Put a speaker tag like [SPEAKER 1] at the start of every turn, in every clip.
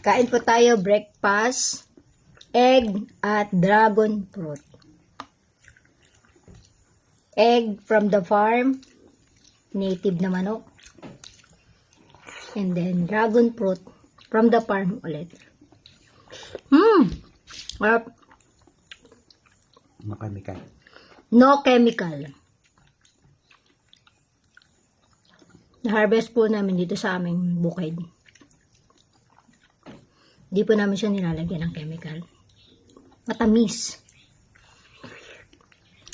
[SPEAKER 1] Kain po tayo breakfast, egg at dragon fruit. Egg from the farm, native na manok. And then dragon fruit from the farm ulit.
[SPEAKER 2] No chemical.
[SPEAKER 1] No chemical. Na-harvest po namin dito sa aming bukid. Hindi po namin siya nilalagyan ng chemical. Matamis.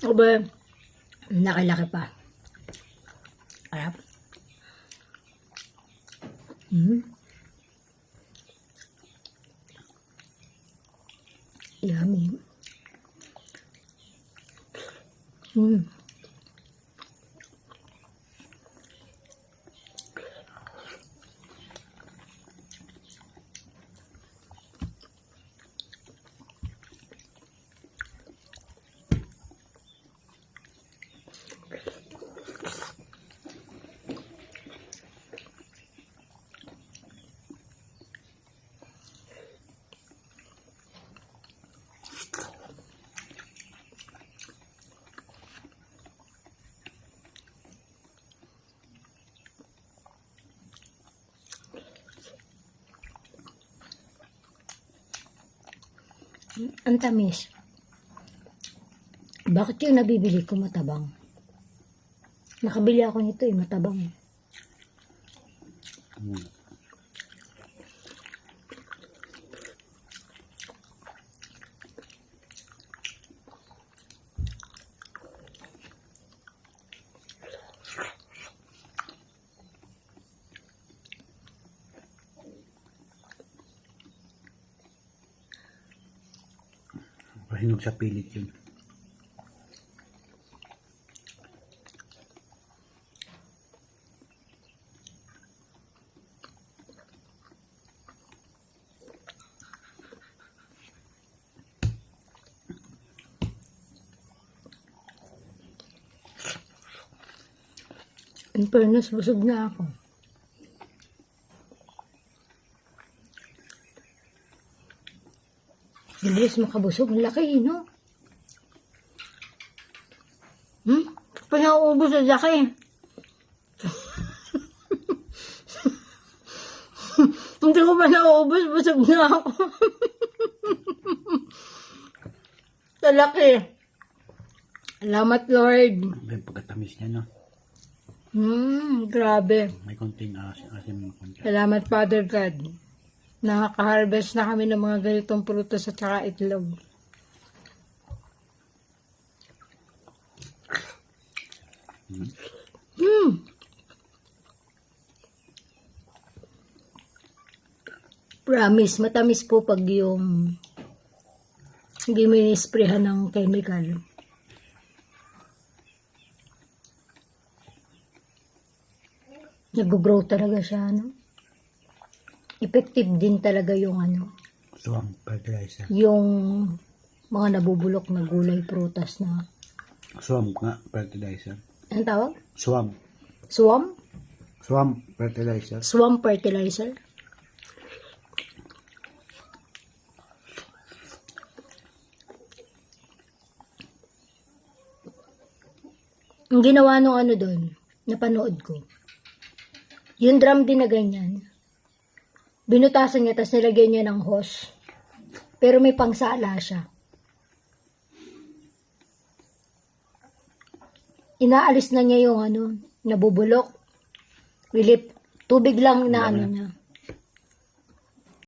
[SPEAKER 1] Aba, nakilaki pa. Harap. Yummy. Ang tamis. Bakit yung nabibili ko matabang? Nakabili ako nito matabang.
[SPEAKER 2] Hinog sa pilit yun.
[SPEAKER 1] In fairness, busog na ako. Bilis makabusog. Ang laki, no? Pa nauubos ang laki. Hindi ko pa nauubos. Busog na ako. Sa laki. Salamat, Lord.
[SPEAKER 2] May pagkatamis niya, no?
[SPEAKER 1] Grabe.
[SPEAKER 2] May konting asim.
[SPEAKER 1] Salamat, Father God. Nakaka-harvest na kami ng mga ganitong prutas at saka itlog. Promise, matamis po pag yung hindi mo in-sprayhan ng chemical. Nag-grow talaga siya, no? Effective din talaga yung
[SPEAKER 2] Swamp fertilizer.
[SPEAKER 1] yung mga nabubulok na gulay, prutas na.
[SPEAKER 2] Swamp nga, fertilizer.
[SPEAKER 1] Anong tawag?
[SPEAKER 2] Swamp.
[SPEAKER 1] Swamp?
[SPEAKER 2] Swamp fertilizer.
[SPEAKER 1] Swamp fertilizer? Ang ginawa nung doon, napanood ko. Yung drum din na ganyan. Binutasan niya, tapos nilagyan niya ng hose. Pero may pangsala siya. Inaalis na niya yung nabubulok. Tubig lang na niya.